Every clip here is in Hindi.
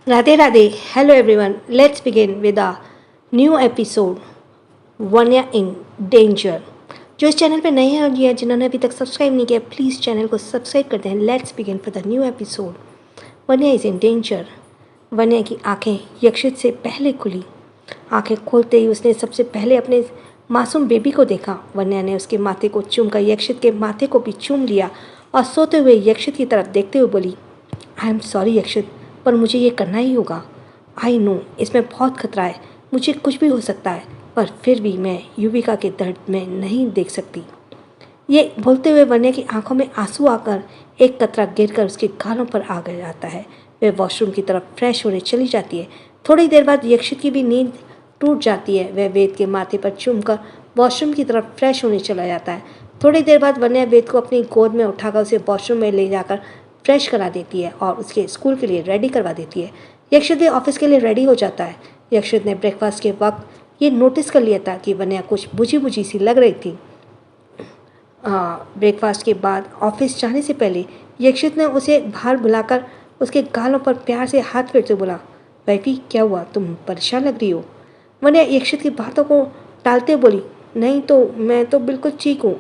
Radhe Radhe. Hello everyone. Let's begin with a new episode Vanya in danger. जो इस चैनल पे नए हैं और ये जिन्होंने अभी तक सब्सक्राइब नहीं किया प्लीज़ चैनल को सब्सक्राइब करते हैं। Let's begin for the new episode Vanya is in danger. Vanya की आंखें यक्षित से पहले खुली। आंखें खोलते ही उसने सबसे पहले अपने मासूम बेबी को देखा। वन्या ने उसके माथे को चूमकर यक्षित के माथे को भी चूम लिया और सोते हुए यक्षित की तरफ देखते हुए बोली, आई एम सॉरी यक्षित, पर मुझे ये करना ही होगा। आई नो इसमें बहुत खतरा है, मुझे कुछ भी हो सकता है, पर फिर भी मैं युविका के दर्द में नहीं देख सकती। ये बोलते हुए वन्या की आंखों में आंसू आकर एक कतरा गिरकर उसके गालों पर आ गया जाता है। वह वॉशरूम की तरफ फ्रेश होने चली जाती है। थोड़ी देर बाद यक्षित की भी नींद टूट जाती है। वह वेद के माथे पर चूमकर वॉशरूम की तरफ फ्रेश होने चला जाता है। थोड़ी देर बाद वन्या वेद को अपनी गोद में उठाकर उसे वॉशरूम में ले जाकर फ्रेश करा देती है और उसके स्कूल के लिए रेडी करवा देती है। यक्षित भी ऑफिस के लिए रेडी हो जाता है। यक्षित ने ब्रेकफास्ट के वक्त ये नोटिस कर लिया था कि वन्या कुछ बुझी बुझी सी लग रही थी। ब्रेकफास्ट के बाद ऑफिस जाने से पहले यक्षित ने उसे बाहर बुलाकर उसके गालों पर प्यार से हाथ फेरते बोला, वैफी क्या हुआ, तुम परेशान लग रही हो। वन्या यक्षित की बातों को टालते बोली, नहीं तो मैं तो बिल्कुल ठीक हूँ।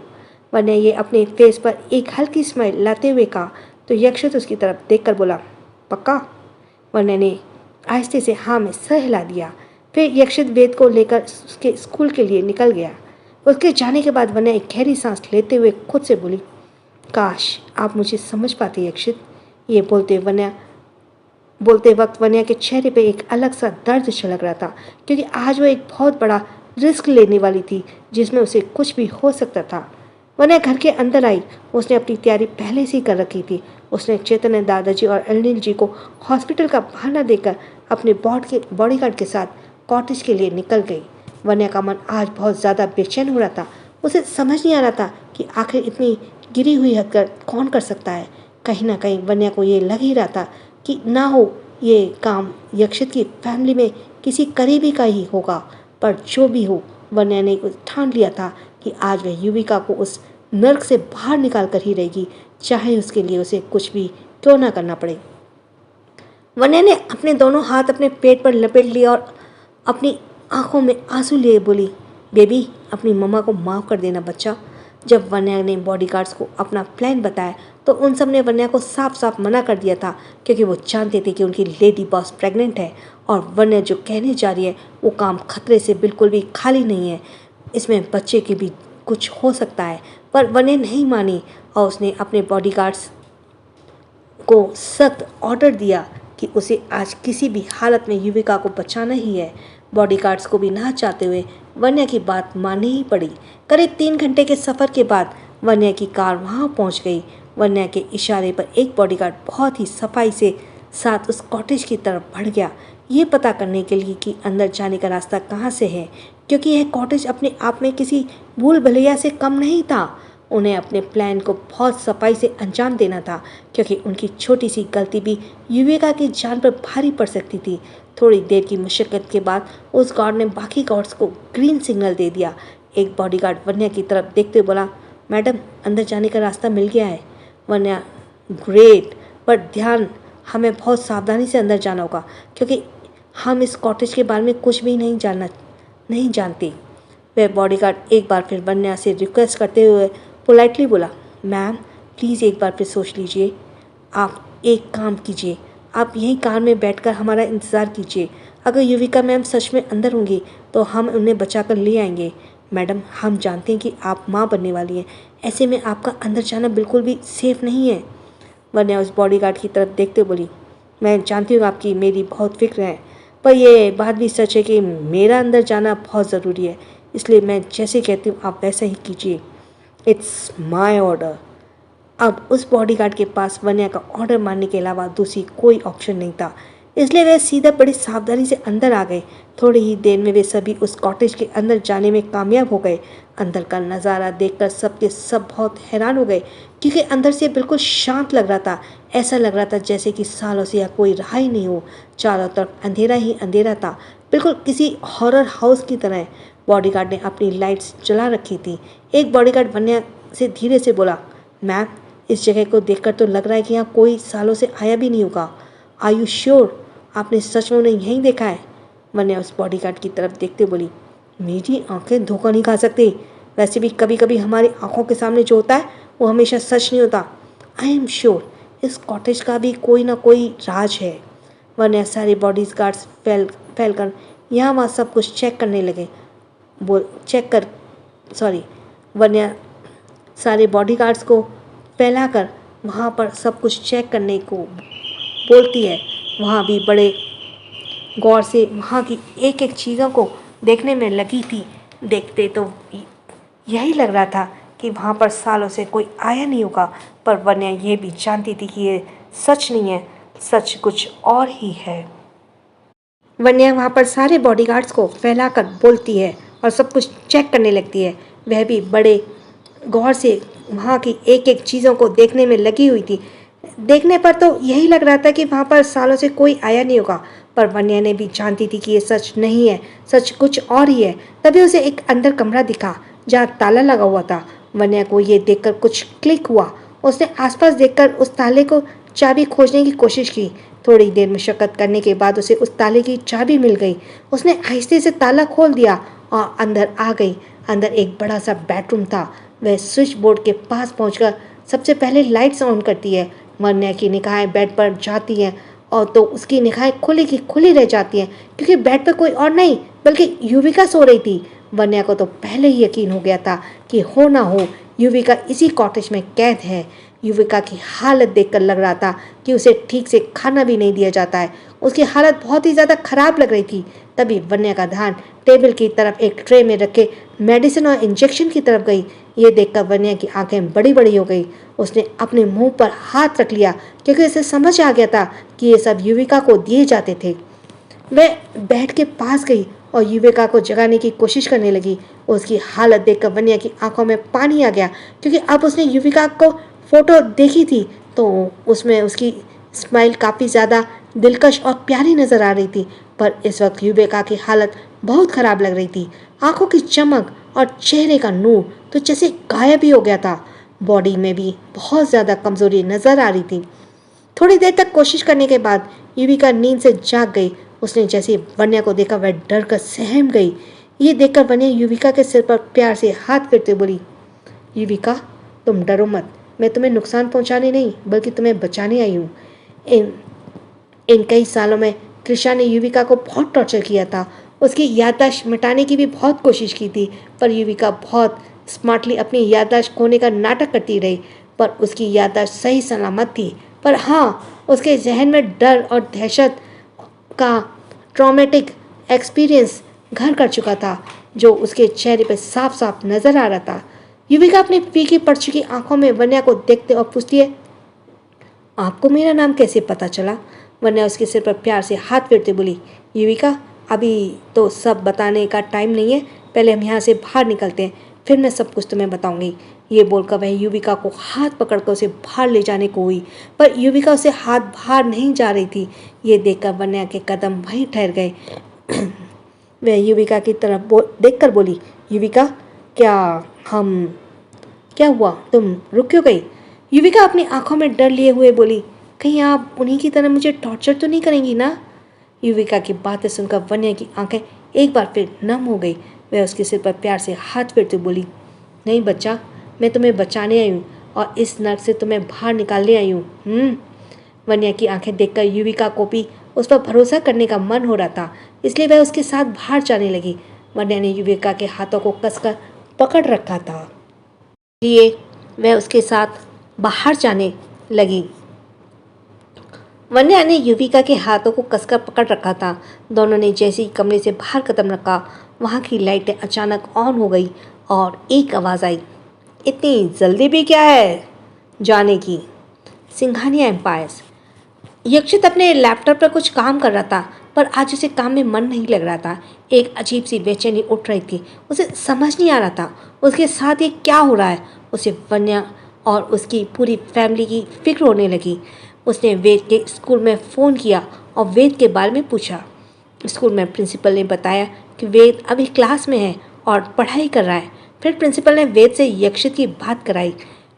वन्या ये अपने फेस पर एक हल्की स्माइल लाते हुए कहा तो यक्षित उसकी तरफ देखकर बोला, पक्का। वन्या ने आहिस्ते से हाँ में सर हिला दिया। फिर यक्षित वेद को लेकर उसके स्कूल के लिए निकल गया। उसके जाने के बाद वन्या एक गहरी सांस लेते हुए खुद से बोली, काश आप मुझे समझ पाते यक्षित। ये बोलते वक्त वन्या के चेहरे पे एक अलग सा दर्द छलक रहा था, क्योंकि आज वो एक बहुत बड़ा रिस्क लेने वाली थी जिसमें उसे कुछ भी हो सकता था। वन्या घर के अंदर आई। उसने अपनी तैयारी पहले से ही कर रखी थी। उसने चैतन्य दादाजी और अनिल जी को हॉस्पिटल का बहाना देकर अपने बॉडीगार्ड के साथ कॉटेज के लिए निकल गई। वन्या का मन आज बहुत ज़्यादा बेचैन हो रहा था। उसे समझ नहीं आ रहा था कि आखिर इतनी गिरी हुई हरकत कौन कर सकता है। कहीं ना कहीं वन्या को ये लग ही रहा था कि ना हो ये काम यक्षित की फैमिली में किसी करीबी का ही होगा। पर जो भी हो, वन्या ने ठान लिया था कि आज वह युविका को उस नर्क से बाहर निकाल कर ही रहेगी, चाहे उसके लिए उसे कुछ भी क्यों ना करना पड़े। वन्या ने अपने दोनों हाथ अपने पेट पर लपेट लिए और अपनी आंखों में आंसू लिए बोली, बेबी अपनी मम्मा को माफ़ कर देना बच्चा। जब वन्या ने बॉडीगार्ड्स को अपना प्लान बताया तो उन सब ने वन्या को साफ साफ मना कर दिया था, क्योंकि वो जानते थे कि उनकी लेडी बॉस प्रेग्नेंट है और वन्या जो कहने जा रही है वो काम खतरे से बिल्कुल भी खाली नहीं है। इसमें बच्चे की भी कुछ हो सकता है। पर वन्या नहीं मानी और उसने अपने बॉडीगार्ड्स को सख्त ऑर्डर दिया कि उसे आज किसी भी हालत में युविका को बचाना ही है। बॉडीगार्ड्स को भी ना चाहते हुए वन्या की बात माननी ही पड़ी। करीब 3 घंटे के सफ़र के बाद वन्या की कार वहाँ पहुँच गई। वन्या के इशारे पर एक बॉडीगार्ड बहुत ही सफाई से साथ उस कॉटेज की तरफ बढ़ गया, ये पता करने के लिए कि अंदर जाने का रास्ता कहाँ से है, क्योंकि यह कॉटेज अपने आप में किसी भूल भुलैया से कम नहीं था। उन्हें अपने प्लान को बहुत सफाई से अंजाम देना था, क्योंकि उनकी छोटी सी गलती भी युविका की जान पर भारी पड़ सकती थी। थोड़ी देर की मशक्क़त के बाद उस गार्ड ने बाकी गार्ड्स को ग्रीन सिग्नल दे दिया। एक बॉडीगार्ड वन्या की तरफ देखते बोला, मैडम अंदर जाने का रास्ता मिल गया है। वन्या, ग्रेट, पर ध्यान, हमें बहुत सावधानी से अंदर जाना होगा, क्योंकि हम इस कॉटेज के बारे में कुछ भी नहीं जानते। वह बॉडीगार्ड एक बार फिर वन्या से रिक्वेस्ट करते हुए पोलाइटली बोला, मैम प्लीज़ एक बार फिर सोच लीजिए। आप एक काम कीजिए, आप यहीं कार में बैठकर हमारा इंतज़ार कीजिए। अगर युविका मैम सच में अंदर होंगी तो हम उन्हें बचाकर ले आएंगे। मैडम हम जानते हैं कि आप माँ बनने वाली हैं, ऐसे में आपका अंदर जाना बिल्कुल भी सेफ नहीं है। वन्या उस बॉडीगार्ड की तरफ देखते बोली, मैं जानती हूँ आपकी मेरी बहुत फिक्र है, पर यह बात भी सच है कि मेरा अंदर जाना बहुत ज़रूरी है, इसलिए मैं जैसे कहती हूँ आप वैसा ही कीजिए। It's my order. अब उस बॉडीगार्ड के पास वन्या का ऑर्डर मानने के अलावा दूसरी कोई ऑप्शन नहीं था, इसलिए वे सीधा बड़ी सावधानी से अंदर आ गए। थोड़ी ही देर में वे सभी उस कॉटेज के अंदर जाने में कामयाब हो गए। अंदर का नज़ारा देखकर सबके सब बहुत हैरान हो गए, क्योंकि अंदर से बिल्कुल शांत लग रहा था। ऐसा लग रहा था जैसे कि सालों से यहाँ कोई रहा ही नहीं हो। चारों तरफ अंधेरा ही अंधेरा था, बिल्कुल किसी हॉरर हाउस की तरह। बॉडीगार्ड ने अपनी लाइट्स जला रखी थी। एक बॉडीगार्ड वन्या से धीरे से बोला, मैम इस जगह को देखकर तो लग रहा है कि यहाँ कोई सालों से आया भी नहीं होगा। Are you sure? आपने सच में उन्हें यहीं देखा है? वन्या उस बॉडीगार्ड की तरफ देखते बोली। मेरी आंखें धोखा नहीं खा सकती। वैसे भी कभी कभी हमारी आंखों के सामने जो होता है वो हमेशा सच नहीं होता। आई एम श्योर इस कॉटेज का भी कोई ना कोई राज है। वरना सारे बॉडीज गार्ड्स फैल कर यहाँ वहाँ सब कुछ चेक करने लगे। वरना सारे बॉडीगार्ड्स को फैलाकर वहाँ पर सब कुछ चेक करने को बोलती है। वहाँ भी बड़े गौर से वहाँ की एक एक चीज़ों को देखने में लगी थी। देखते तो यही लग रहा था कि वहाँ पर सालों से कोई आया नहीं होगा, पर वन्या ये भी जानती थी कि ये सच नहीं है, सच कुछ और ही है। वन्या वहाँ पर सारे बॉडीगार्ड्स को फैलाकर बोलती है और सब कुछ चेक करने लगती है। वह भी बड़े गौर से वहाँ की एक एक चीज़ों को देखने में लगी हुई थी। देखने पर तो यही लग रहा था कि वहाँ पर सालों से कोई आया नहीं होगा, पर वन्या ने भी जानती थी कि ये सच नहीं है, सच कुछ और ही है। तभी उसे एक अंदर कमरा दिखा जहाँ ताला लगा हुआ था। वन्या को ये देखकर कुछ क्लिक हुआ। उसने आसपास देखकर उस ताले को चाबी खोजने की कोशिश की। थोड़ी देर मशक्कत करने के बाद उसे उस ताले की चाबी मिल गई। उसने आहिस्ते से ताला खोल दिया और अंदर आ गई। अंदर एक बड़ा सा बेडरूम था। वह स्विच बोर्ड के पास पहुंचकर सबसे पहले लाइट्स ऑन करती है। वन्या की निगाहें बेड पर जाती हैं और तो उसकी निगाहें खुली की खुली रह जाती हैं, क्योंकि बेड पर कोई और नहीं बल्कि युविका सो रही थी। वन्या को तो पहले ही यकीन हो गया था कि हो ना हो युविका इसी कॉटेज में कैद है। युविका की हालत देखकर लग रहा था कि उसे ठीक से खाना भी नहीं दिया जाता है। उसकी हालत बहुत ही ज़्यादा खराब लग रही थी। तभी वन्या का ध्यान टेबल की तरफ एक ट्रे में रखे मेडिसिन और इंजेक्शन की तरफ गई। ये देखकर वन्या की आंखें बड़ी बड़ी हो गई। उसने अपने मुंह पर हाथ रख लिया, क्योंकि उसे समझ आ गया था कि ये सब युविका को दिए जाते थे। वह बेड के पास गई और युविका को जगाने की कोशिश करने लगी। उसकी हालत देखकर वन्या की आंखों में पानी आ गया, क्योंकि अब उसने युविका को फोटो देखी थी तो उसमें उसकी स्माइल काफ़ी ज़्यादा दिलकश और प्यारी नज़र आ रही थी। पर इस वक्त युविका की हालत बहुत ख़राब लग रही थी। आंखों की चमक और चेहरे का नूर तो जैसे गायब ही हो गया था। बॉडी में भी बहुत ज़्यादा कमज़ोरी नज़र आ रही थी। थोड़ी देर तक कोशिश करने के बाद युविका नींद से जाग गई। उसने जैसे वन्या को देखा वह डर कर सहम गई। ये देखकर वन्या युविका के सिर पर प्यार से हाथ फेरते बोली, युविका तुम डरो मत, मैं तुम्हें नुकसान पहुंचाने नहीं बल्कि तुम्हें बचाने आई हूँ। इन कई सालों में त्रिशा ने युविका को बहुत टॉर्चर किया था। उसकी याददाश्त मिटाने की भी बहुत कोशिश की थी, पर युविका बहुत स्मार्टली अपनी याददाश्त खोने का नाटक करती रही। पर उसकी याददाश्त सही सलामत थी, पर हाँ, उसके जहन में डर और दहशत का ट्रॉमेटिक एक्सपीरियंस घर कर चुका था, जो उसके चेहरे पर साफ साफ नजर आ रहा था। युविका अपनी फीकी पड़ चुकी आंखों में वन्या को देखते और पूछती है, आपको मेरा नाम कैसे पता चला? वन्या उसके सिर पर प्यार से हाथ फेरते बोली, युविका अभी तो सब बताने का टाइम नहीं है, पहले हम यहाँ से बाहर निकलते हैं, फिर मैं सब कुछ तुम्हें बताऊंगी। ये बोलकर वह युविका को हाथ पकड़कर उसे बाहर ले जाने को हुई, पर युविका उसे हाथ बाहर नहीं जा रही थी। ये देखकर वन्या के कदम वहीं ठहर गए। वह युविका की तरफ देखकर बोली, युविका क्या हुआ, तुम रुक क्यों गई? युविका अपनी आंखों में डर लिए हुए बोली, कहीं आप उन्हीं की तरह मुझे टॉर्चर तो नहीं करेंगी ना? युविका की बातें सुनकर वन्या की आंखें एक बार फिर नम हो गई। वह उसके सिर पर प्यार से हाथ फेरते बोली, नहीं बच्चा, मैं तुम्हें बचाने आई हूँ और इस नर्क से तुम्हें बाहर निकालने आई हूँ। वन्या की आंखें देखकर युविका को भी उस पर भरोसा करने का मन हो रहा था, इसलिए वह उसके साथ बाहर जाने लगी। वन्या ने युविका के हाथों को कसकर पकड़ रखा था, इसलिए वह उसके साथ बाहर जाने लगी। वन्या ने युविका के हाथों को कसकर पकड़ रखा था। दोनों ने जैसे ही कमरे से बाहर कदम रखा, वहाँ की लाइटें अचानक ऑन हो गई और एक आवाज़ आई, इतनी जल्दी भी क्या है जाने की? सिंघानिया एम्पायर्स। यक्षित अपने लैपटॉप पर कुछ काम कर रहा था, पर आज उसे काम में मन नहीं लग रहा था। एक अजीब सी बेचैनी उठ रही थी। उसे समझ नहीं आ रहा था उसके साथ ये क्या हो रहा है। उसे वन्या और उसकी पूरी फैमिली की फिक्र होने लगी। उसने वेद के स्कूल में फ़ोन किया और वेद के बारे में पूछा। स्कूल में प्रिंसिपल ने बताया कि वेद अभी क्लास में है और पढ़ाई कर रहा है। फिर प्रिंसिपल ने वेद से यक्षित की बात कराई।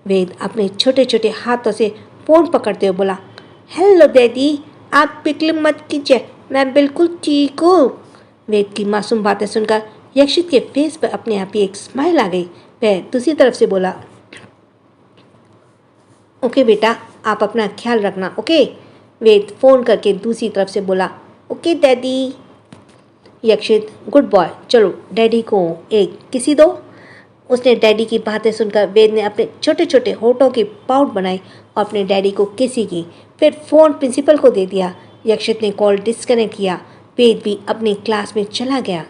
वेद अपने छोटे छोटे हाथों से फ़ोन पकड़ते हुए बोला, हेलो डैडी, आप फिक्र मत कीजिए, मैं बिल्कुल ठीक हूँ। वेद की मासूम बातें सुनकर यक्षित के फेस पर अपने आप ही एक स्माइल आ गई। वह दूसरी तरफ से बोला, ओके बेटा, आप अपना ख्याल रखना, ओके। वेद फोन करके दूसरी तरफ से बोला, ओके डैडी। यक्षित, गुड बॉय, चलो डैडी को एक किसी दो। उसने डैडी की बातें सुनकर वेद ने अपने छोटे छोटे होठों की पाउट बनाई और अपने डैडी को किसी की, फिर फ़ोन प्रिंसिपल को दे दिया। यक्षित ने कॉल डिस्कनेक्ट किया। वेद भी अपनी क्लास में चला गया।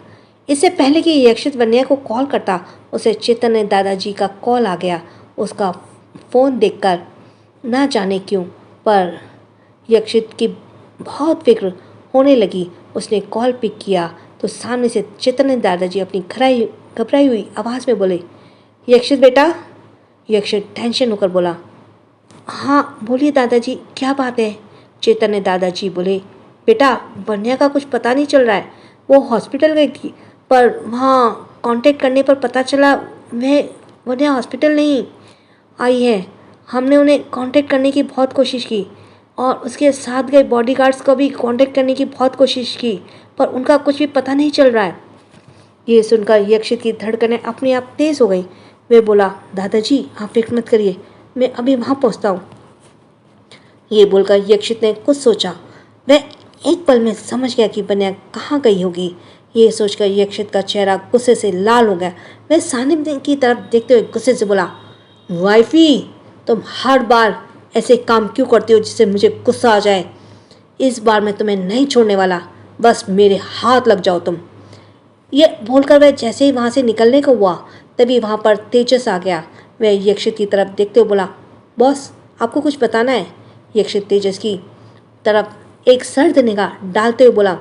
इससे पहले कि यक्षित वन्या को कॉल करता, उसे चैतन्य दादाजी का कॉल आ गया। उसका फ़ोन देखकर ना जाने क्यों पर यक्षित की बहुत फिक्र होने लगी। उसने कॉल पिक किया तो सामने से चैतन्य दादाजी अपनी घबराई हुई आवाज़ में बोले, यक्षित बेटा। यक्षित टेंशन होकर बोला, हाँ बोलिए दादाजी, क्या बात है। चैतन्य दादाजी बोले, बेटा वन्या का कुछ पता नहीं चल रहा है। वो हॉस्पिटल गई थी पर वहाँ कांटेक्ट करने पर पता चला वन्या हॉस्पिटल नहीं आई है। हमने उन्हें कांटेक्ट करने की बहुत कोशिश की और उसके साथ गए बॉडीगार्ड्स को भी कांटेक्ट करने की बहुत कोशिश की पर उनका कुछ भी पता नहीं चल रहा है। ये सुनकर यक्षित की धड़कनें अपने आप तेज हो गई। वे बोला, दादाजी आप फिक्र मत करिए, मैं अभी वहाँ पहुँचता हूँ। ये बोलकर यक्षित ने कुछ सोचा। वह एक पल में समझ गया कि वन्या कहाँ गई होगी। ये सोचकर यक्षित का चेहरा गुस्से से लाल हो गया। वह सानिध्य की तरफ देखते हुए गुस्से से बोला, वाइफी तुम हर बार ऐसे काम क्यों करती हो जिससे मुझे गुस्सा आ जाए। इस बार मैं तुम्हें नहीं छोड़ने वाला, बस मेरे हाथ लग जाओ तुम। ये बोलकर वह जैसे ही वहाँ से निकलने को हुआ तभी वहाँ पर तेजस आ गया। वह यक्षित की तरफ देखते हुए बोला, बॉस आपको कुछ बताना है। यक्षित तेजस की तरफ एक सर्द निगाह डालते हुए बोला,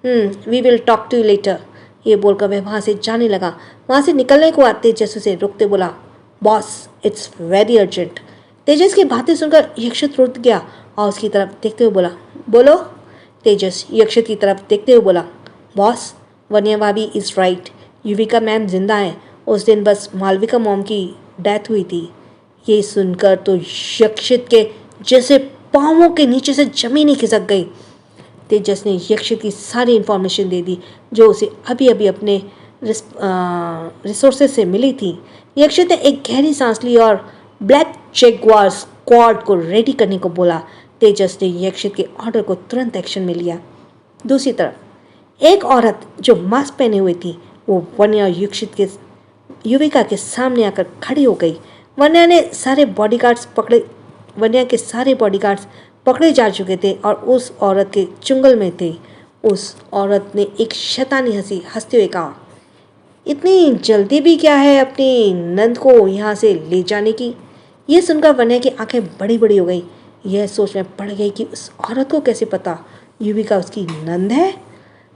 we will talk to you later. ये बोलकर वह वहाँ से जाने लगा। वहाँ से निकलने को बाद तेजस उसे रुकते बोला, बॉस इट्स वेरी अर्जेंट। तेजस की बातें सुनकर यक्षित रुक गया और उसकी तरफ देखते हुए बोला, बोलो। तेजस यक्षित की तरफ देखते हुए बोला, बॉस वन्या भाभी इज़ राइट, युविका मैम जिंदा है। उस दिन बस मालविका मॉम की डेथ हुई थी। ये सुनकर तो यक्षित के जैसे पाँवों के नीचे से जमीन ही खिसक गई। तेजस ने यक्षित की सारी इन्फॉर्मेशन दे दी जो उसे अभी अभी अपने रिसोर्सेज से मिली थी। यक्षित ने एक गहरी सांस ली और ब्लैक जैगुआर स्क्वाड को रेडी करने को बोला। तेजस ने यक्षित के ऑर्डर को तुरंत एक्शन में लिया। दूसरी तरफ एक औरत जो मास्क पहने हुई थी वो वन्या और युविका के सामने आकर खड़ी हो गई। वन्या के सारे बॉडीगार्ड्स पकड़े जा चुके थे और उस औरत के चुंगल में थे। उस औरत ने एक शैतानी हंसी हंसते हुए कहा, इतनी जल्दी भी क्या है अपनी नंद को यहाँ से ले जाने की। यह सुनकर वन्या की आंखें बड़ी बड़ी हो गई। यह सोच में पड़ गई कि उस औरत को कैसे पता युविका उसकी नंद है।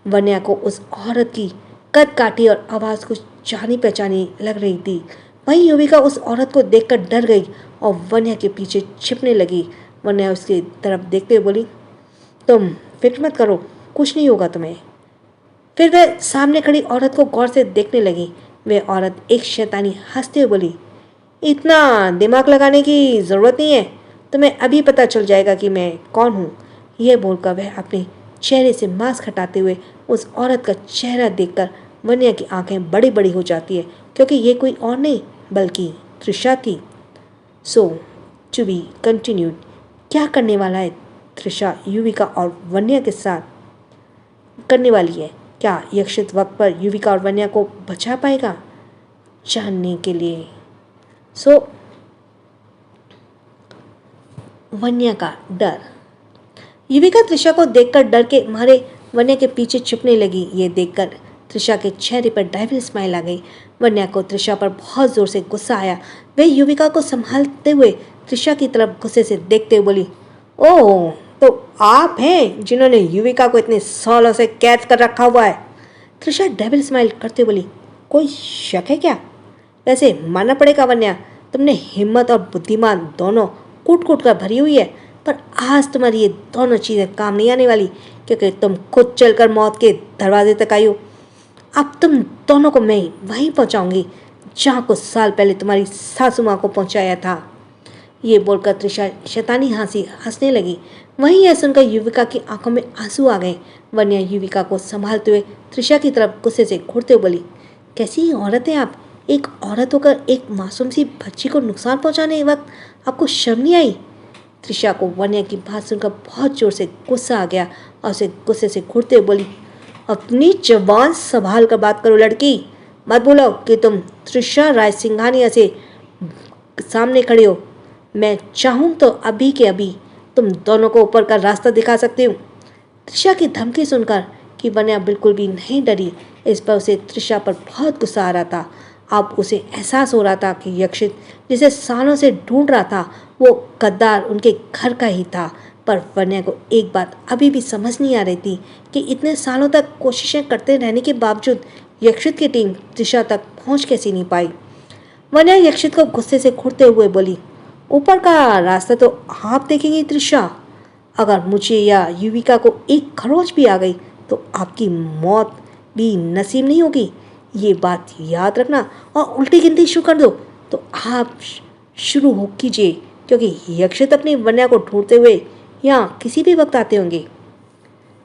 वन्या को उस औरत की कद काठी और आवाज़ कुछ जानी पहचानी लग रही थी। वहीं युविका उस औरत को देखकर डर गई और वन्या के पीछे छिपने लगी। वन्या उसकी तरफ देखते हुए बोली, तुम फिक्र मत करो, कुछ नहीं होगा तुम्हें। फिर वह सामने खड़ी औरत को गौर से देखने लगी। वह औरत एक शैतानी हंसते हुए बोली, इतना दिमाग लगाने की ज़रूरत नहीं है, तुम्हें अभी पता चल जाएगा कि मैं कौन हूँ। यह बोलकर वह अपने चेहरे से मास्क हटाते हुए उस औरत का चेहरा देखकर वन्या की आंखें बड़ी बड़ी हो जाती है क्योंकि ये कोई और नहीं बल्कि त्रिशा थी। सो टू बी कंटिन्यूड। क्या करने वाला है त्रिशा युविका और वन्या के साथ करने वाली है? क्या यक्षित वक्त पर युविका और वन्या को बचा पाएगा? जानने के लिए वन्या का डर। युविका त्रिशा को देखकर डर के मारे वन्या के पीछे छुपने लगी। ये देखकर त्रिशा के चेहरे पर डायविल स्माइल आ गई। वन्या को त्रिशा पर बहुत जोर से गुस्सा आया। वह युविका को संभालते हुए त्रिशा की तरफ गुस्से से देखते हुए बोली, ओह तो आप हैं जिन्होंने युविका को इतने सालों से कैद कर रखा हुआ है। त्रिशा डेविल स्माइल करते बोली, कोई शक है क्या? वैसे मानना पड़ेगा वन्या, तुमने हिम्मत और बुद्धिमान दोनों कूट कूट कर भरी हुई है, पर आज तुम्हारी ये दोनों चीज़ें काम नहीं आने वाली क्योंकि तुम खुद चलकर मौत के दरवाजे तक आई हो। अब तुम दोनों को मैं वहीं पहुंचाऊंगी जहाँ कुछ साल पहले तुम्हारी सासू माँ को पहुंचाया था। ये बोलकर त्रिशा शैतानी हंसी हंसने लगी। वहीं यह सुनकर युविका की आंखों में आंसू आ गए। वन्या युविका को संभालते हुए त्रिशा की तरफ गुस्से से घूरते हुए बोली, कैसी औरत है आप? एक औरत होकर एक मासूम सी बच्ची को नुकसान पहुंचाने वक्त आपको शर्म नहीं आई? त्रिशा को वन्या की बात सुनकर बहुत जोर से गुस्सा आ गया और उसे गुस्से से घूरते हुए बोली, अपनी जबान संभाल कर बात करो लड़की। मत बोलो कि तुम त्रिशा राय सिंघानिया से सामने खड़े हो। मैं चाहूँ तो अभी के अभी तुम दोनों को ऊपर का रास्ता दिखा सकती हूँ। त्रिशा की धमकी सुनकर कि वन्या बिल्कुल भी नहीं डरी, इस पर उसे त्रिशा पर बहुत गुस्सा आ रहा था। अब उसे एहसास हो रहा था कि यक्षित जिसे सालों से ढूंढ रहा था वो गद्दार उनके घर का ही था। पर वन्या को एक बात अभी भी समझ नहीं आ रही थी कि इतने सालों तक कोशिशें करते रहने के बावजूद यक्षित की टीम त्रिशा तक पहुंच कैसे नहीं पाई। वन्या यक्षित को गुस्से से घूरते हुए बोली, ऊपर का रास्ता तो आप देखेंगी त्रिशा। अगर मुझे या युविका को एक खरोच भी आ गई तो आपकी मौत भी नसीब नहीं होगी। ये बात याद रखना और उल्टी गिनती शुरू कर दो तो आप शुरू हो कीजिए, क्योंकि यक्षित अपनी वन्या को ढूंढते हुए यहाँ किसी भी वक्त आते होंगे।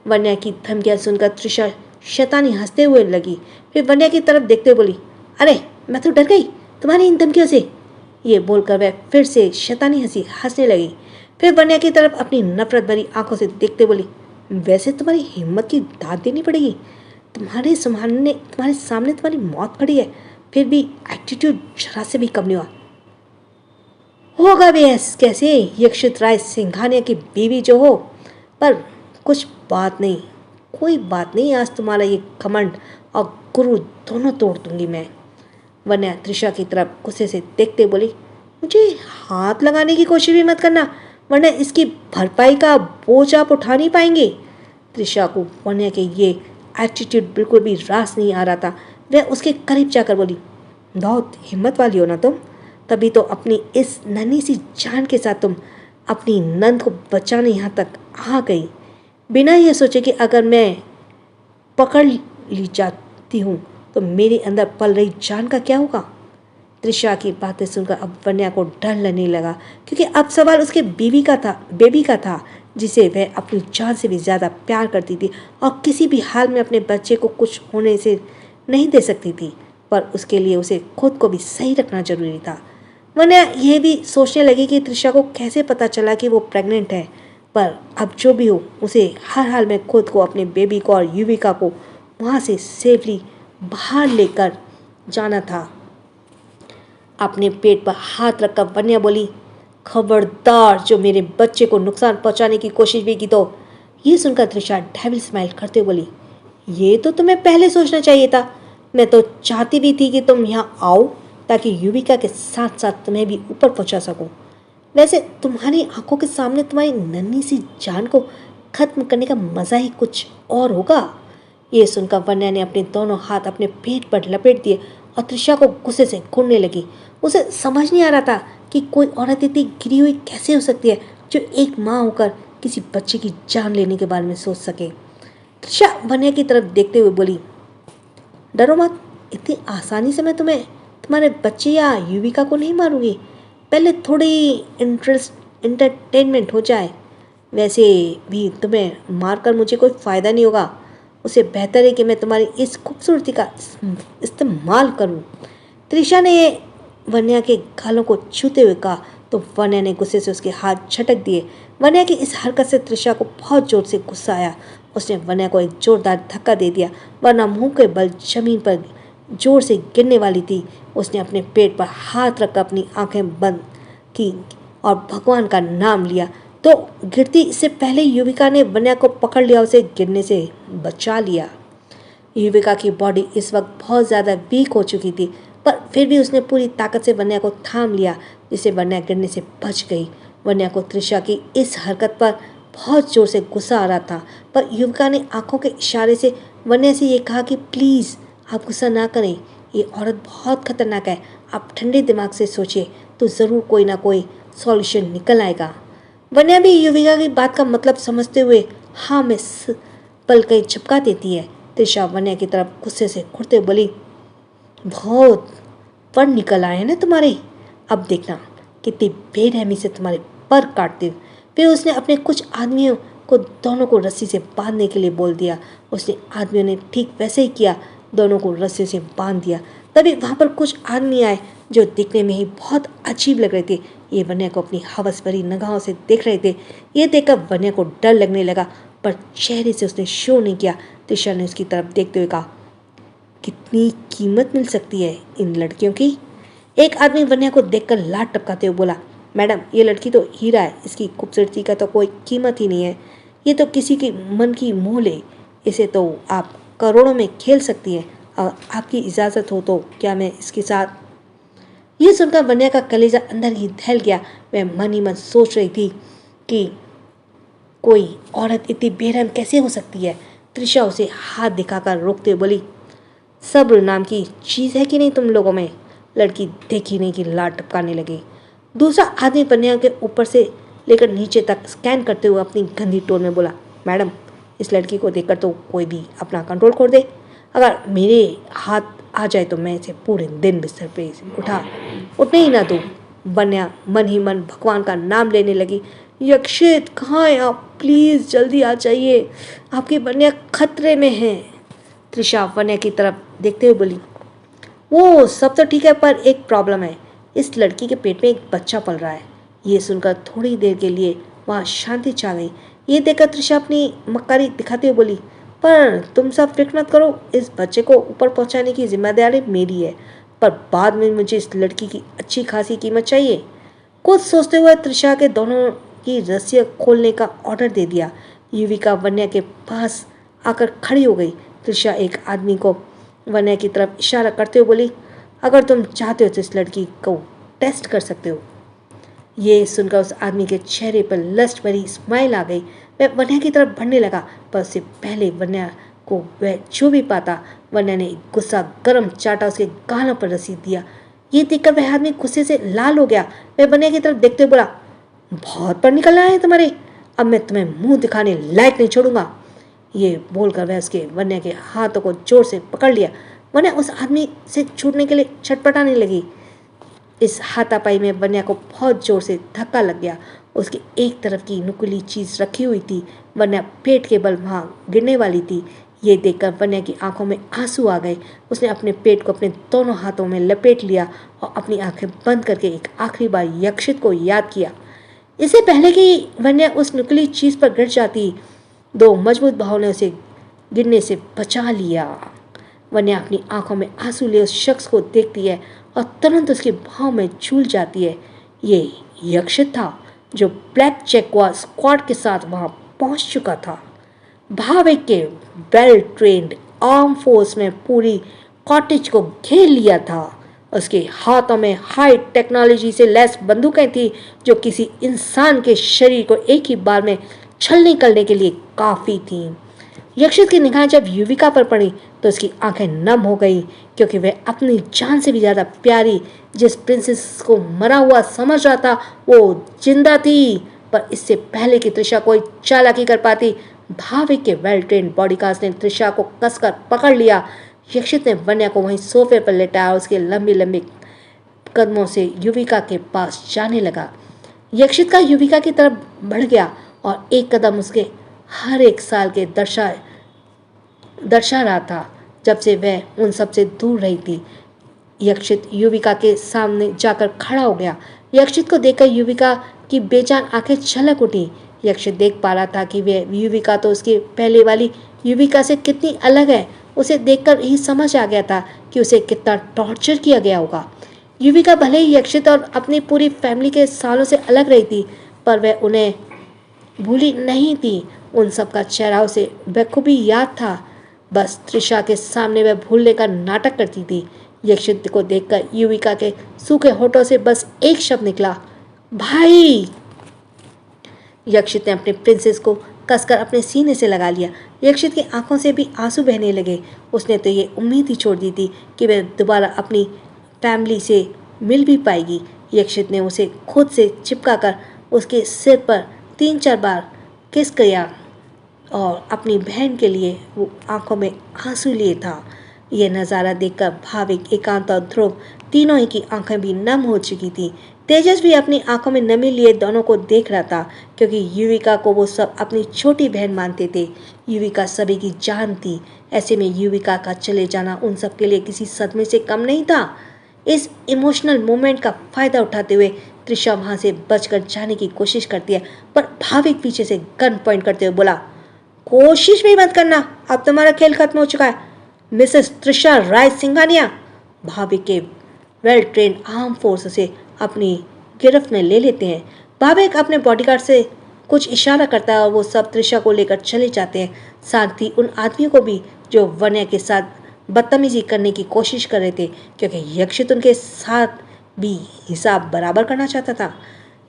वन्या की धमकियाँ सुनकर त्रिशा शैतानी हंसते हुए लगी। फिर वन्या की तरफ देखते हुए बोली, अरे मैं तो डर गई तुम्हारी इन धमकियों से। ये बोलकर वह फिर से शैतानी हंसी हंसने लगी। फिर वन्या की तरफ अपनी नफरत भरी आंखों से देखते बोली, वैसे तुम्हारी हिम्मत की दाद देनी पड़ेगी। तुम्हारे सामने तुम्हारी मौत खड़ी है, फिर भी एटीट्यूड जरा से भी कम नहीं हुआ। होगा भी कैसे यक्षित राय सिंघानिया की बीवी जो हो, पर कुछ बात नहीं, कोई बात नहीं, आज तुम्हारा ये घमंड और गुरु दोनों तोड़ दूंगी मैं। वन्या त्रिशा की तरफ गुस्से से देखते बोली, मुझे हाथ लगाने की कोशिश भी मत करना, वरना इसकी भरपाई का बोझ आप उठा नहीं पाएंगे। त्रिशा को वन्या के ये एटीट्यूड बिल्कुल भी रास नहीं आ रहा था। वह उसके करीब जाकर बोली, बहुत हिम्मत वाली हो ना तुम, तभी तो अपनी इस नन्ही सी जान के साथ तुम अपनी नंद को बचाने यहाँ तक आ गई, बिना यह सोचे कि अगर मैं पकड़ ली जाती हूँ तो मेरे अंदर पल रही जान का क्या होगा। त्रिशा की बातें सुनकर अब वन्या को डर लगने लगा, क्योंकि अब सवाल उसके बेबी का था जिसे वह अपनी जान से भी ज़्यादा प्यार करती थी और किसी भी हाल में अपने बच्चे को कुछ होने से नहीं दे सकती थी। पर उसके लिए उसे खुद को भी सही रखना जरूरी था। वन्या यह भी सोचने लगी कि त्रिशा को कैसे पता चला कि वो प्रेग्नेंट है, पर अब जो भी हो उसे हर हाल में खुद को, अपने बेबी को और युविका को वहाँ से सेफली बाहर लेकर जाना था। अपने पेट पर हाथ रखकर वन्या बोली, खबरदार जो मेरे बच्चे को नुकसान पहुंचाने की कोशिश भी की तो। ये सुनकर त्रिशा डेविल स्माइल करते बोली, ये तो तुम्हें पहले सोचना चाहिए था। मैं तो चाहती भी थी कि तुम यहाँ आओ ताकि युविका के साथ साथ तुम्हें भी ऊपर पहुंचा सकूं। वैसे तुम्हारी आंखों के सामने तुम्हारी नन्ही सी जान को खत्म करने का मजा ही कुछ और होगा। ये सुनकर वन्या ने अपने दोनों हाथ अपने पेट पर लपेट दिए और त्रिशा को गुस्से से घूरने लगी। उसे समझ नहीं आ रहा था कि कोई औरत इतनी गिरी हुई कैसे हो सकती है जो एक माँ होकर किसी बच्चे की जान लेने के बारे में सोच सके। त्रिशा वन्या की तरफ देखते हुए बोली, डरो मत, इतनी आसानी से मैं तुम्हारे बच्चे या युविका को नहीं मारूंगी। पहले थोड़ी इंटरटेनमेंट हो जाए। वैसे भी तुम्हें मारकर मुझे कोई फ़ायदा नहीं होगा। उसे बेहतर है कि मैं तुम्हारी इस खूबसूरती का इस्तेमाल करूं। त्रिशा ने वन्या के गालों को छूते हुए कहा तो वन्या ने गुस्से से उसके हाथ झटक दिए। वन्या की इस हरकत से त्रिशा को बहुत जोर से गुस्सा आया। उसने वन्या को एक जोरदार धक्का दे दिया, वरना मुंह के बल जमीन पर जोर से गिरने वाली थी। उसने अपने पेट पर हाथ रखकर अपनी आंखें बंद की और भगवान का नाम लिया तो गिरती इससे पहले युविका ने वन्या को पकड़ लिया, उसे गिरने से बचा लिया। युविका की बॉडी इस वक्त बहुत ज़्यादा वीक हो चुकी थी, पर फिर भी उसने पूरी ताकत से वन्या को थाम लिया, जिससे वन्या गिरने से बच गई। वन्या को त्रिशा की इस हरकत पर बहुत जोर से गुस्सा आ रहा था, पर युविका ने आंखों के इशारे से वन्या से ये कहा कि प्लीज़ आप गुस्सा ना करें, ये औरत बहुत खतरनाक है, आप ठंडे दिमाग से सोचिए तो ज़रूर कोई ना कोई सॉल्यूशन निकल आएगा। वन्या भी युविका की बात का मतलब समझते हुए हाँ में पल कई झपका देती है। त्रिशा वन्या की तरफ गुस्से से घुरते बोली, बहुत पर निकल आए हैं ना तुम्हारे, अब देखना कितनी बेरहमी से तुम्हारे पर काटती हूँ। फिर उसने अपने कुछ आदमियों को दोनों को रस्सी से बांधने के लिए बोल दिया। उसने आदमियों ने ठीक वैसे ही किया, दोनों को रस्सी से बांध दिया। तभी वहाँ पर कुछ आदमी आए जो दिखने में ही बहुत अजीब लग रहे थे। ये वन्या को अपनी हवस भरी निगाहों से देख रहे थे। ये देखकर वन्या को डर लगने लगा, पर चेहरे से उसने शो नहीं किया। त्रिशा ने उसकी तरफ देखते हुए कहा, कितनी कीमत मिल सकती है इन लड़कियों की? एक आदमी वन्या को देखकर लात टपकाते हुए बोला, मैडम ये लड़की तो हीरा है, इसकी खूबसूरती का तो कोई कीमत ही नहीं है। ये तो किसी की मन की मोह है। इसे तो आप करोड़ों में खेल सकती हैं। और आपकी इजाज़त हो तो क्या मैं इसके साथ? ये सुनकर वन्या का कलेजा अंदर ही दहल गया। वह मन ही मन सोच रही थी कि कोई औरत इतनी बेरहम कैसे हो सकती है। त्रिशा उसे हाथ दिखाकर रोकते हुए बोली, सब्र नाम की चीज़ है कि नहीं तुम लोगों में? लड़की देखी नहीं कि लात टपकाने लगी। दूसरा आदमी वन्या के ऊपर से लेकर नीचे तक स्कैन करते हुए अपनी गंदी टोन में बोला, मैडम इस लड़की को देखकर तो कोई भी अपना कंट्रोल खो दे। अगर मेरे हाथ आ जाए तो मैं इसे पूरे दिन बिस्तर पे उठने ही ना दूँ। वन्या मन ही मन भगवान का नाम लेने लगी, यक्षित कहाँ हैं आप? प्लीज़ जल्दी आ जाइए, आपकी वन्या खतरे में है। त्रिशा वन्या की तरफ देखते हुए बोली, वो सब तो ठीक है, पर एक प्रॉब्लम है। इस लड़की के पेट में एक बच्चा पल रहा है। ये सुनकर थोड़ी देर के लिए वहाँ शांति छा गई। ये देखकर त्रिशा अपनी मक्कारी दिखाते हुए बोली, पर तुम सब फिक्र मत करो, इस बच्चे को ऊपर पहुँचाने की जिम्मेदारी मेरी है, पर बाद में मुझे इस लड़की की अच्छी खासी कीमत चाहिए। कुछ सोचते हुए त्रिशा के दोनों की रस्सियाँ खोलने का ऑर्डर दे दिया। युविका वन्या के पास आकर खड़ी हो गई। त्रिशा एक आदमी को वन्या की तरफ इशारा करते हुए बोली, अगर तुम चाहते हो तो इस लड़की को टेस्ट कर सकते हो। ये सुनकर उस आदमी के चेहरे पर लस्ट भरी स्माइल आ गई। वह वन्या की तरफ बढ़ने लगा, पर उससे पहले वन्या को वह छू भी पाता, वन्या ने गुस्सा गर्म चाटा उसके गालों पर रसी दिया। ये देखकर वह आदमी गुस्से से लाल हो गया। वह वन्या की तरफ देखते हुए बोला, बहुत पर निकल आए तुम्हारे, अब मैं तुम्हें मुंह दिखाने लायक नहीं छोड़ूंगा। ये बोलकर वह उसके वन्या के हाथों को जोर से पकड़ लिया। वन्या उस आदमी से छूटने के लिए छटपटाने लगी। इस हाथापाई में वन्या को बहुत जोर से धक्का लग गया। उसकी एक तरफ की नुकीली चीज रखी हुई थी। वन्या पेट के बल वहां गिरने वाली थी। ये देखकर वन्या की आंखों में आंसू आ गए। उसने अपने पेट को अपने दोनों हाथों में लपेट लिया और अपनी आंखें बंद करके एक आखिरी बार यक्षित को याद किया। इससे पहले कि वन्या उस नुकीली चीज पर गिर जाती, दो मजबूत भावों ने उसे गिरने से बचा लिया। वन्या अपनी आंखों में आंसू लिए उस शख्स को देखती है और तुरंत उसके भाव में झूल जाती है। ये यक्षित था जो ब्लैक चेकवा स्क्वाड के साथ वहां पहुंच चुका था। भाविक के वेल ट्रेंड आर्म फोर्स में पूरी कॉटेज को घेर लिया था। उसके हाथों में हाई टेक्नोलॉजी से लैस बंदूकें थी जो किसी इंसान के शरीर को एक ही बार में छलनी करने के लिए काफ़ी थीं। यक्षित की निगाह जब युविका पर पड़ी तो उसकी आंखें नम हो गई, क्योंकि वह अपनी जान से भी ज़्यादा प्यारी जिस प्रिंसेस को मरा हुआ समझ रहा था वो जिंदा थी। पर इससे पहले कि त्रिशा कोई चालाकी कर पाती, भाविक के वेल ट्रेंड बॉडीगार्ड्स ने त्रिशा को कसकर पकड़ लिया। यक्षित ने वन्या को वहीं सोफे पर लेटाया, उसके लंबी लंबी कदमों से युविका के पास जाने लगा। यक्षित का युविका की तरफ बढ़ गया और एक कदम उसके हर एक साल के दर्शा रहा था जब से वह उन सब से दूर रही थी। यक्षित युविका के सामने जाकर खड़ा हो गया। यक्षित को देखकर युविका की बेजान आंखें छलक उठी। यक्षित देख पा रहा था कि वह युविका तो उसकी पहले वाली युविका से कितनी अलग है। उसे देखकर ही समझ आ गया था कि उसे कितना टॉर्चर किया गया होगा। युविका भले ही यक्षित और अपनी पूरी फैमिली के सालों से अलग रही थी, पर वह उन्हें भूली नहीं थी। उन सब का चेहरा उसे बखूबी याद था। बस त्रिशा के सामने वह भूलने का नाटक करती थी। यक्षित को देखकर युविका के सूखे होठों से बस एक शब्द निकला, भाई। यक्षित ने अपने प्रिंसेस को कसकर अपने सीने से लगा लिया। यक्षित की आंखों से भी आंसू बहने लगे। उसने तो ये उम्मीद ही छोड़ दी थी कि वह दोबारा अपनी फैमिली से मिल भी पाएगी। यक्षित ने उसे खुद से चिपकाकर उसके सिर पर 3-4 बार किस किया और अपनी बहन के लिए वो आंखों में आंसू लिए था। यह नज़ारा देखकर भाविक, एकांत और ध्रुव तीनों ही की आंखें भी नम हो चुकी थी। तेजस भी अपनी आंखों में नमी लिए दोनों को देख रहा था, क्योंकि युविका को वो सब अपनी छोटी बहन मानते थे। युविका सभी की जान थी। ऐसे में युविका का चले जाना उन सब के लिए किसी सदमे से कम नहीं था। इस इमोशनल मोमेंट का फायदा उठाते हुए त्रिशा वहां से बचकर जाने की कोशिश करती है, पर भाविक पीछे से गन पॉइंट करते हुए बोला, कोशिश भी मत करना, अब तुम्हारा खेल खत्म हो चुका है। मिसेस त्रिशा राय सिंघानिया। भाविक के वेल ट्रेन आर्म फोर्स से अपनी गिरफ्त में ले लेते हैं। भाविक अपने बॉडीगार्ड से कुछ इशारा करता है और वो सब त्रिशा को लेकर चले जाते हैं, साथ ही उन आदमियों को भी जो वन्या के साथ बदतमीजी करने की कोशिश कर रहे थे, क्योंकि यक्षित उनके साथ भी हिसाब बराबर करना चाहता था।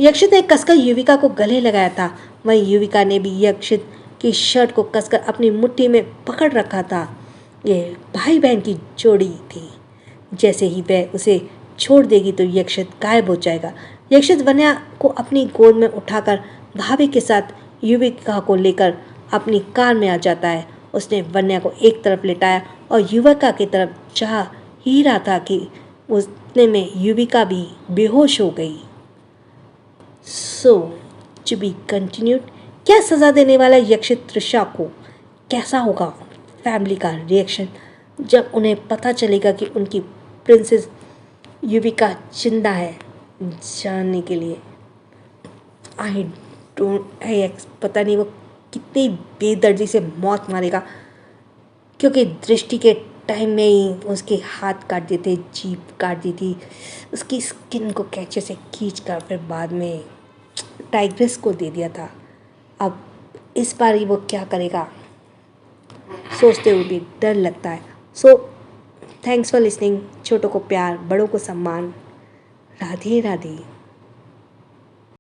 यक्षित ने कसकर युविका को गले लगाया था, वहीं युविका ने भी यक्षित की शर्ट को कसकर अपनी मुट्ठी में पकड़ रखा था। ये भाई बहन की जोड़ी थी। जैसे ही वह उसे छोड़ देगी तो यक्षित गायब हो जाएगा। यक्षित वन्या को अपनी गोद में उठाकर भाभी के साथ युविका को लेकर अपनी कार में आ जाता है। उसने वन्या को एक तरफ लेटाया और युविका की तरफ जा ही रहा था कि उतने में युविका भी बेहोश हो गई। सो टू बी कंटिन्यूड। क्या सजा देने वाला यक्षित त्रिशा को? कैसा होगा फैमिली का रिएक्शन जब उन्हें पता चलेगा कि उनकी प्रिंसेस युविका जिंदा है? जानने के लिए पता नहीं वो कितनी बेदर्दी से मौत मारेगा, क्योंकि दृष्टि के टाइम में ही उसके हाथ काट दिए थे, जीभ काट दी थी, उसकी स्किन को कैंचे से खींच कर फिर बाद में टाइग्रेस को दे दिया था। अब इस बार ही वो क्या करेगा सोचते हुए भी डर लगता है। So thanks for listening. छोटों को प्यार, बड़ों को सम्मान। राधे राधे।